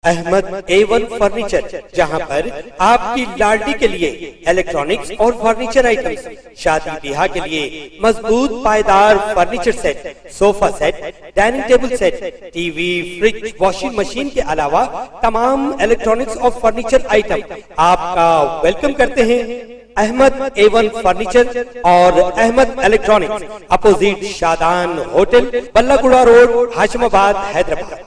Ahmad A1 furniture, जहां पर आपकी लाडली के लिए इलेक्ट्रॉनिक्स और फर्नीचर आइटम्स, शादी ब्याह के लिए मजबूत पायदार furniture set, sofa set, dining table set, TV, fridge, washing machine के अलावा तमाम इलेक्ट्रॉनिक्स और फर्नीचर आइटम आपका वेलकम करते हैं। अहमद A1 फर्नीचर और Ahmed electronics, opposite Shadan hotel, Ballaguda road, Hashimabad, Hyderabad.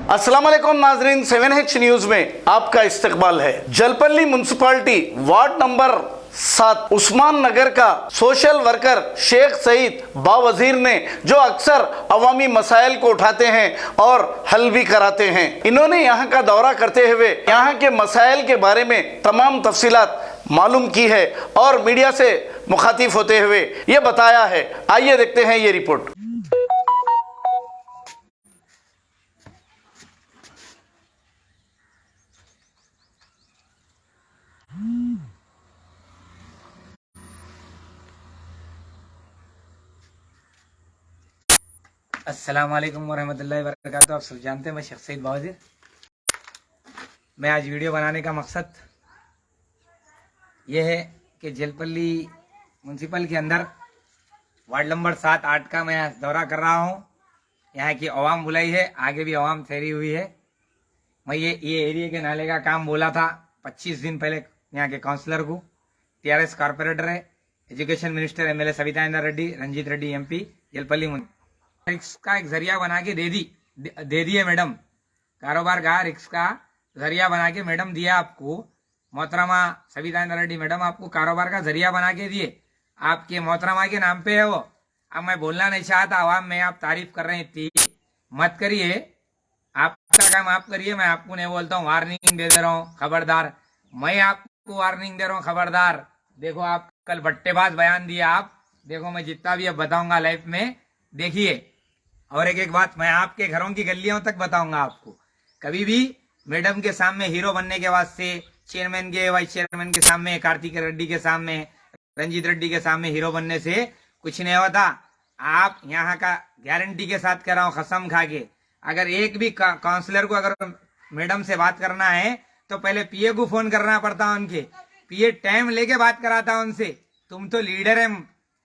अस्सलाम वालेकुम नाजरीन, 7H न्यूज में आपका इस्तकबाल है। Jalpally municipality ward number 7 Usman Nagar का सोशल वर्कर शेख सईद बावजीर ने, जो अक्सर अवामी मसाइल को उठाते हैं और हल भी कराते हैं, इन्होंने यहाँ का दौरा करते हुए यहाँ के मसाइल के बारे में तमाम तफसीलात मालूम की है और मीडिया से मुखातिब होते हुए ये बताया है। आइए देखते हैं ये रिपोर्ट। अस्सलाम वालेकुम वरहमतुल्लाहि वबरकातुहू। आप सब जानते हैं मैं शेख सईद बावजीर। मैं आज वीडियो बनाने का मकसद ये है कि जलपल्ली म्यूनसिपल के अंदर वार्ड नंबर 7-8 का मैं दौरा कर रहा हूँ। यहाँ की अवाम बुलाई है, आगे भी अवाम ठहरी हुई है। मैं ये एरिया के नाले का काम बोला था 25 दिन पहले यहाँ के काउंसलर को। TRS कॉर्पोरेटर है, education minister MLA Savita Indra Reddy, Ranjith Reddy MP, Jalpally रिक्स का एक जरिया बना के दे दिए मैडम। कारोबार का रिक्स का जरिया बना के मैडम दिया आपको। मोहतरमा सविता इंद्रा रेड्डी मैडम आपको कारोबार का जरिया बना के दिए, आपके मोहतरमा के नाम पे है वो। अब मैं बोलना नहीं चाहता, आवाम में आप तारीफ कर रहे हैं इतनी मत करिए, आपका काम आप करिए। मैं आपको नहीं बोलता हूँ, वार्निंग दे दे रहा हूँ, खबरदार। मैं आपको वार्निंग दे रहा हूँ, खबरदार। देखो आप कल बट्टेबाज बयान दिया आप, देखो मैं जितना भी अब बताऊंगा लाइफ में देखिए। और एक बात मैं आपके घरों की गलियों तक बताऊंगा आपको। कभी भी मैडम के सामने हीरो बनने के वास्ते, चेयरमैन के वाइस चेयरमैन के सामने, कार्तिक रेड्डी के सामने, रंजीत रेड्डी के सामने हीरो बनने से कुछ नहीं होता। आप यहाँ का गारंटी के साथ कह रहा हूँ, कसम खा के, अगर एक भी काउंसलर को अगर मैडम से बात करना है तो पहले PA को फोन करना पड़ता उनके। PA टाइम लेके बात कराता उनसे। तुम तो लीडर है,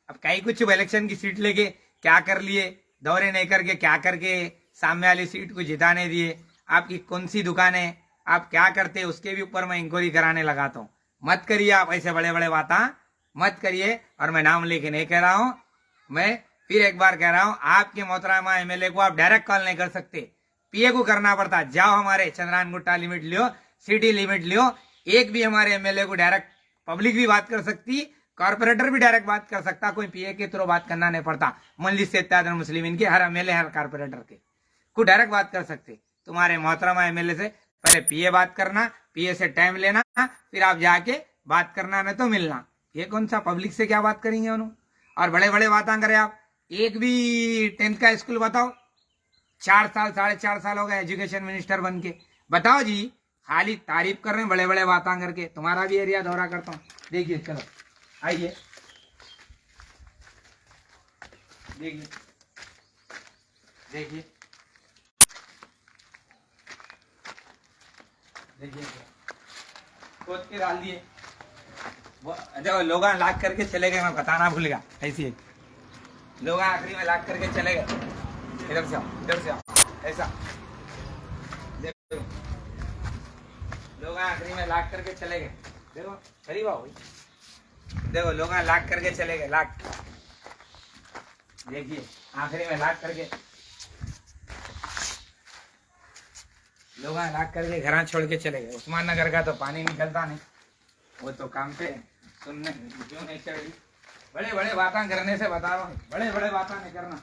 अब कई कुछ इलेक्शन की सीट लेके क्या कर लिए, दौरे नहीं करके क्या करके सामने वाली सीट को जिताने दिए। आपकी कौन सी दुकान है, आप क्या करते, उसके भी ऊपर मैं इंक्वायरी कराने लगाता हूँ। मत करिए आप ऐसे बड़े बड़े बातें मत करिए। और मैं नाम लेके नहीं कह रहा हूँ, मैं फिर एक बार कह रहा हूँ, आपके मोहतरमा MLA को आप डायरेक्ट कॉल नहीं कर सकते, PA को करना पड़ता। जाओ हमारे चंद्रान गुट्टा लिमिट लियो, सिटी लिमिट लियो, एक भी हमारे MLA को डायरेक्ट, पब्लिक भी बात कर सकती, कॉर्पोरेटर भी डायरेक्ट बात कर सकता, कोई PA के थ्रू बात करना नहीं पड़ता। मजलिस से इत्तेहाद मुस्लिमीन के हर MLA हर कॉर्पोरेटर के को डायरेक्ट बात कर सकते। तुम्हारे मोहतरमा MLA से पहले PA बात करना, PA से टाइम लेना, फिर आप जाके बात करना, नहीं तो मिलना। ये कौन सा पब्लिक से क्या बात करेंगे उन्होंने। और बड़े बड़े बातें करें आप। एक भी 10th का स्कूल बताओ, 4 साल 4.5 साल हो गए एजुकेशन मिनिस्टर बन के, बताओ जी। खाली तारीफ कर रहे हैं बड़े बड़े बातें करके। तुम्हारा भी एरिया दौरा करता हूँ, देखिए, चलो आइए देखिए देखिए देखिए, खोद के डाल दिए। देखो लोग लाख करके चले गए, मैं बताना भूल गया। ऐसी लोग आखिरी में लाख करके चले गए। इधर से आओ, इधर से आओ, ऐसा देखो, लोग आखिरी में लाख करके चले गए। देखो करीब आओ, देखो लोग लाख करके चले गए, लाख। देखिए आखिरी में लाख करके लोग लाख करके घर छोड़ के चले गए। उस्मान नगर का तो पानी निकलता नहीं, वो तो काम पे सुनने क्यों नहीं चढ़ी। बड़े बड़े बातें करने से बता रहा हूँ, बड़े बड़े बातें नहीं करना।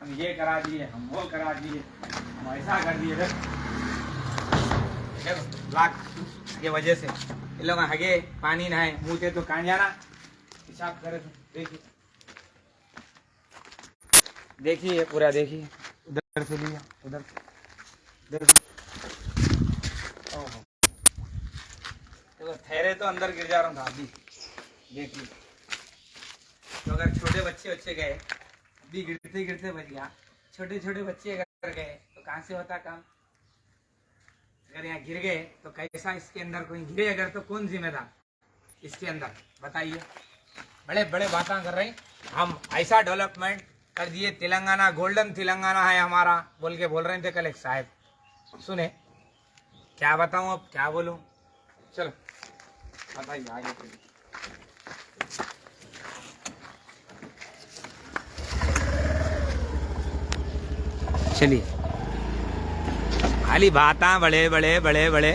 हम ये करा दिए, हम वो करा दिए, हम ऐसा कर दिए। देखो लाख के वजह से ये लोग आगे पानी ना है, मुँह थे तो कहाँ जाना, हिसाब करे तो देखिए, देखिए पूरा देखिए। उधर से लिया, उधर देखो ठहरे तो अंदर गिर जा रहा था अभी। देखिए तो अगर छोटे बच्चे गए भी गिरते गिरते बच गया। छोटे छोटे बच्चे अगर गए तो कहाँ से होता काम। अगर यहाँ गिर गए तो कैसा, इसके अंदर कोई गिरे अगर तो कौन जिम्मेदार इसके अंदर, बताइए। बड़े बड़े बातें कर रहे हैं हम, ऐसा डेवलपमेंट कर दिए, तेलंगाना गोल्डन तेलंगाना है हमारा बोल के बोल रहे थे कल एक साहब। सुने क्या बताऊं, अब क्या बोलूं, चलो बताइए आगे। चलिए, खाली बाता बड़े बड़े बड़े बड़े,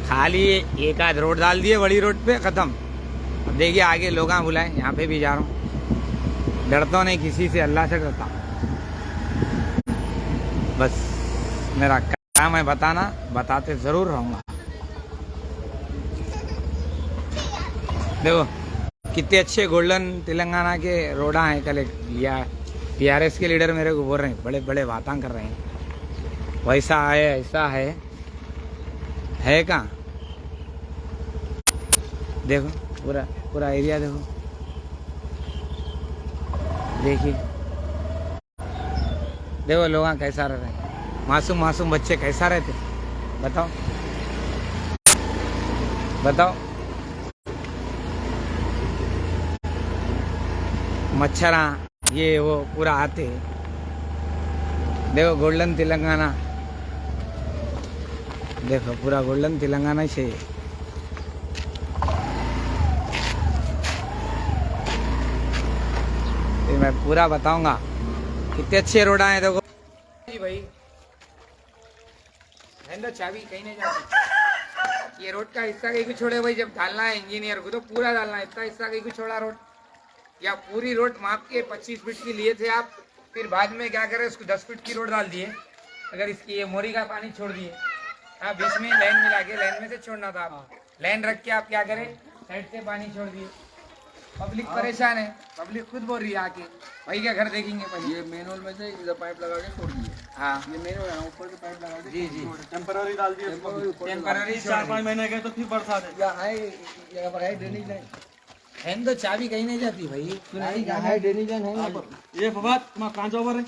खाली एक आध रोड डाल दिए बड़ी रोड पे, खत्म। अब देखिए आगे लोग बुलाए, यहाँ पे भी जा रहा हूँ, डरता नहीं किसी से, अल्लाह से डरता। बस मेरा काम है बताना, बताते जरूर रहूंगा। देखो कितने अच्छे गोल्डन तेलंगाना के रोडा हैं। कल PRS के लीडर मेरे को बोल रहे हैं, बड़े बड़े बातें कर रहे हैं, वैसा है ऐसा है कहाँ। देखो पूरा पूरा एरिया देखो, देखिए देखो लोग कैसा रह रहे हैं, मासूम मासूम बच्चे कैसा रहते, बताओ बताओ। मच्छरा ये वो पूरा आते। देखो गोल्डन तेलंगाना, देखो पूरा गोल्डन तेलंगाना से। मैं पूरा बताऊंगा कितने अच्छे रोड आए। देखो जी भाई, चाबी कहीं नहीं जाती। ये रोड का हिस्सा कहीं को छोड़े भाई, जब डालना है इंजीनियर को तो पूरा डालना है, इतना हिस्सा कहीं को छोड़ा रोड, या पूरी रोड माप के 25 फीट की लिए थे आप, फिर बाद में क्या करे उसको 10 फीट की रोड डाल दिए। अगर इसकी ये मोरी का पानी छोड़ दिए, हाँ बीच में लाइन मिला के, लाइन में से छोड़ना था आप, लाइन रख के आप क्या करें साइड से पानी छोड़ दिए। पब्लिक परेशान है, पब्लिक खुद बोल रही है आके, भाई क्या घर देखेंगे पहले। ये मेनुअल में से इधर पाइप लगा के छोड़ दिए। हाँ ये मेनुअल है, ऊपर के पाइप लगा के जी जी टेम्पररी डाल दिए, टेम्पररी 4-5 महीने गए तो फिर बरसात है। यहाँ पर है ड्रेनेज लाइन, है तो चाबी कहीं नहीं जाती भाई। यहाँ है ड्रेनेज लाइन है, ये फवाद तुम्हारा कहाँ जाओ है।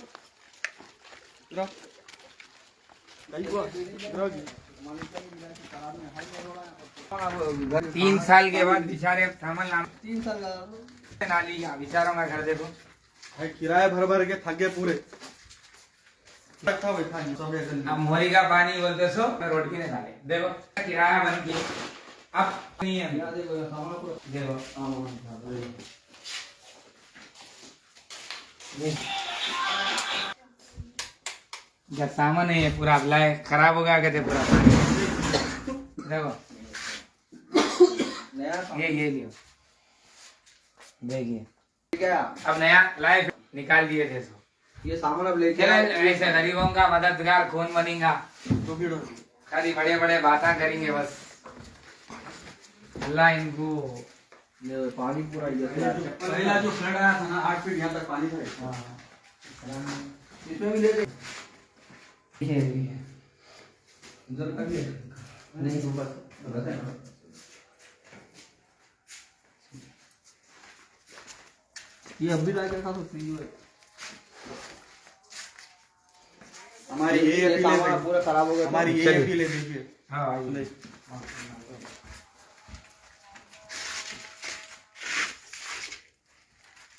3 साल के बाद बेचारे सामान लाना, 3 साल नाली का बेचारों का घर देखो, किराया भर भर के थक गए पूरे। अब मोरी का पानी बोलते सो रोड की नहीं डाले, देखो किराया बन के अब नहीं है। देखो जब सामान है पूरा लाए खराब हो गया, कहते पूरा देखो ये लियो, देखिए अब नया लाइफ निकाल दिए थे। ये सामान अब लेके ऐसे गरीबों का मददगार कौन बनेगा, खाली बड़े बड़े बातें करेंगे बस। अल्लाह इनको पानी पूरा पहला जो फ्लड आया था ना 8 फीट यहाँ तक पानी था। इसमें भी ले नहीं तो बस ये अब भी लाके खा सकती है। हमारी ये पूरा खराब हो गया, हमारी ये ले लीजिए। हाँ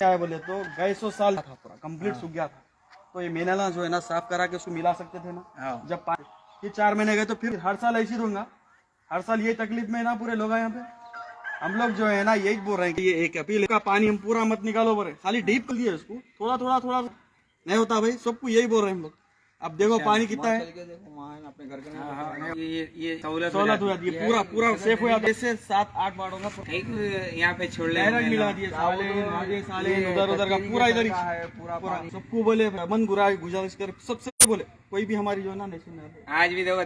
क्या है बोले तो 250 साल था, पूरा कंप्लीट सूख गया था। तो ये मेनाला जो है ना साफ करा के उसको मिला सकते थे ना। जब ये 4 महीने गए तो फिर हर साल ऐसी रहूंगा, हर साल ये तकलीफ में ना पूरे लोग यहाँ पे। हम लोग जो है ना यही बोल रहे हैं कि ये एक अपील का पानी हम पूरा मत निकालो, बोले खाली डीप कर दिए उसको, थोड़ा थोड़ा थोड़ा नहीं होता भाई, सबको यही बोल रहे हैं हम लोग। अब देखो पानी कितना है, अपने घर के ये सहूलत हो जाती है, पूरा पूरा सेफ हो जाता है। इससे 7-8 बाड़ों का यहाँ पे छोड़ ले मिला दिए, उधर उधर का पूरा इधर पूरा सबको बोले मन गुजारिश कर सबसे बोले कोई भी हमारी जो है ना नेशन। आज भी देखो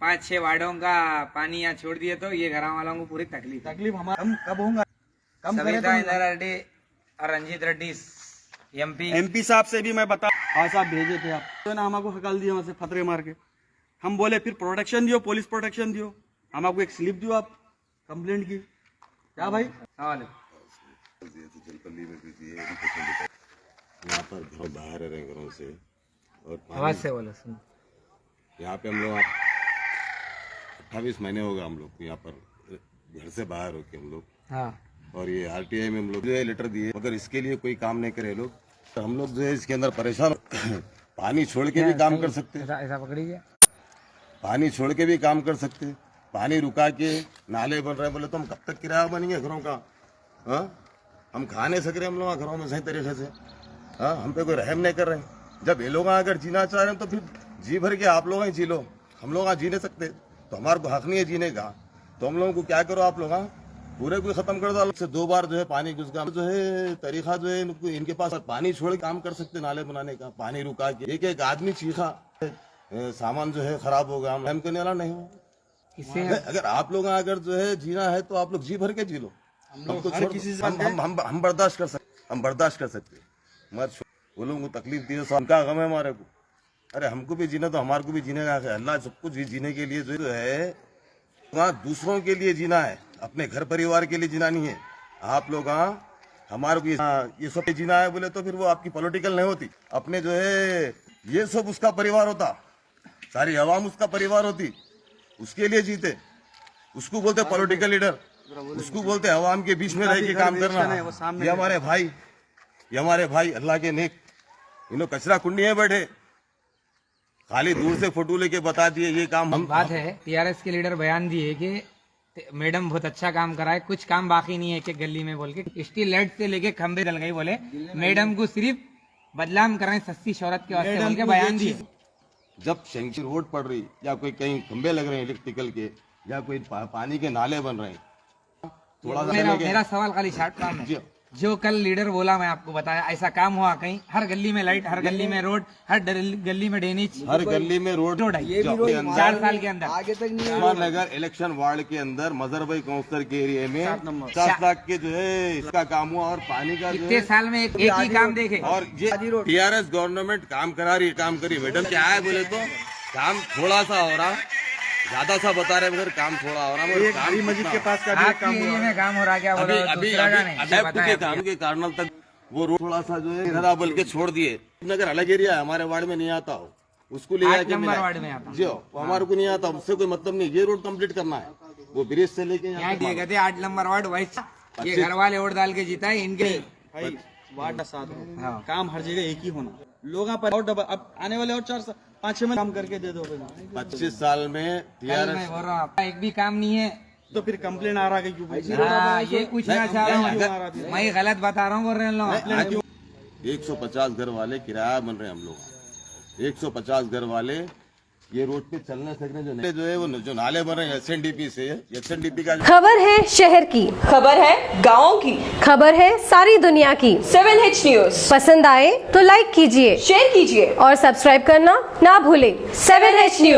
5-6 वार्डों का पानी यहाँ छोड़ दिए तो ये घर वालों को पूरी तकलीफ हमारा कब होगा, कम सविता इंदिरा रेड्डी और रंजीत रेड्डी MP साहब से भी मैं बता, हाँ साहब भेजे थे आप तो ना, हमको हकाल दिया वहाँ से फतरे मार के। हम बोले फिर प्रोटेक्शन दियो, पुलिस प्रोटेक्शन दियो, हम आपको एक स्लिप दियो आप कंप्लेंट की। क्या भाई जलपल्ली में भी दिए, यहाँ पर घरों बाहर रह रहे हैं घरों से, और आवाज से बोलो सुन। यहाँ पे हम लोग 28 महीने हो गए हम लोग यहाँ पर घर से बाहर होके हम लोग। हाँ, और ये आरटीआई में हम लोग जो है लेटर दिए, मगर इसके लिए कोई काम नहीं करे लोग, तो हम लोग जो है इसके अंदर परेशान पानी छोड़ के भी काम कर सकते, ऐसा पकड़िए, पानी छोड़ के भी काम कर सकते, पानी रुका के नाले बन रहे हैं, बोले तो हम कब तक किराया बनेंगे घरों का? हाँ, हम खा नहीं सक रहे हम लोग घरों में सही तरीके से। हाँ, हम पे कोई रहम नहीं कर रहे हैं। जब ये लोग अगर जीना चाह रहे हैं तो फिर जी भर के आप लोग जी लो, हम लोग जी नहीं सकते, तो हमारे को हक नहीं है जीने का, तो हम लोगों को क्या करो आप लोग पूरे को खत्म कर दो। अलग से 2 बार जो है पानी घुस गया, जो है तरीका जो है इनके पास पानी छोड़ के काम कर सकते नाले बनाने का, पानी रुका के। एक आदमी चीखा, सामान जो है खराब हो गया, हमको नहीं हो। इससे अगर आप लोग अगर जो है जीना है तो आप लोग जी भर के जी लो, हमको हम बर्दाश्त कर सकते, हम बर्दाश्त कर सकते, मत वो लोगों को तकलीफ दी तो उनका गम है हमारे को। अरे हमको भी जीना तो हमारे को भी जीने का है। अल्लाह सबको जीने के लिए जो है वहाँ दूसरों के लिए जीना है, अपने घर परिवार के लिए जीना नहीं है। आप लोग हमारे को ये सब जीना है बोले तो फिर वो आपकी पॉलिटिकल नहीं होती, अपने जो है ये सब उसका परिवार होता, सारी अवाम उसका परिवार होती, उसके लिए जीते। उसको बोलते पॉलिटिकल लीडर, उसको बोलते अवाम के बीच में रह के काम करना। ये हमारे भाई अल्लाह के नेक, इन लोग कचरा कुंडी में बैठे, खाली दूर से फोटो लेके बता दिए ये काम हम। बात है टीआरएस के लीडर बयान दिए कि मैडम बहुत अच्छा काम कराए, कुछ काम बाकी नहीं है कि गली में बोल के स्टील लाइट से लेके खंबे जल गई, बोले मैडम को सिर्फ बदनाम कर रहे हैं सस्ती शोहरत के वास्ते बोल के बयान दिए। जब शंकी रोड पड़ रही या कोई कहीं खंबे लग रहे हैं इलेक्ट्रिकल के, या कोई पानी के नाले बन रहे हैं, थोड़ा सा मेरा सवाल खाली शार्ट काम है, जो कल लीडर बोला मैं आपको बताया, ऐसा काम हुआ कहीं? हर गली में लाइट, हर गली में रोड, हर गली में ड्रेनेज, हर गली में रोड है। 4 साल के अंदर उस्मान नगर इलेक्शन वार्ड के अंदर मजहर भाई काउंसलर के एरिया में 7 लाख के जो है इसका काम हुआ, और पानी का कितने साल में एक ही काम देखे। और ये टीआरएस गवर्नमेंट काम करा रही, काम करी। मैडम क्या है बोले तो काम थोड़ा सा हो रहा, ज्यादा सा बता रहे मगर काम थोड़ा हो रहा। मगर मस्जिद के पास का भी काम हो रहा, क्या अभी काम के कारण तक वो रोड थोड़ा सा जो है बोल के छोड़ दिए। नगर अलग एरिया है, हमारे वार्ड में नहीं आता हो, उसको ले जाके वार्ड में आता जी हमारे को नहीं आता, उससे कोई मतलब नहीं। ये रोड कंप्लीट करना है, वो ब्रिज से लेके यहाँ दिए गए थे 8 नंबर वार्ड वाइस, ये घर वाले वोट डाल के जीता है इनके वार्ड 7 काम हर जगह एक ही होना। लोग अब आने वाले और 4-5-6 में काम करके दे दो। 25 साल में टीआरएस एक भी काम नहीं है, तो फिर कंप्लेन आ रहा है क्यों? ये पूछना चाह रहा हूँ, मैं गलत बता रहा हूँ बोल रहे हैं लोग। 150 घर वाले किराया बन रहे हैं हम लोग, 150 घर वाले ये रोड पे चलने सकने जो है वो जो नाले बन रहे हैं एसएनडीपी से, एसएनडीपी का खबर है शहर की, खबर है गाँव की, खबर है सारी दुनिया की। 7H न्यूज पसंद आए तो लाइक कीजिए, शेयर कीजिए और सब्सक्राइब करना ना भूले। 7H news.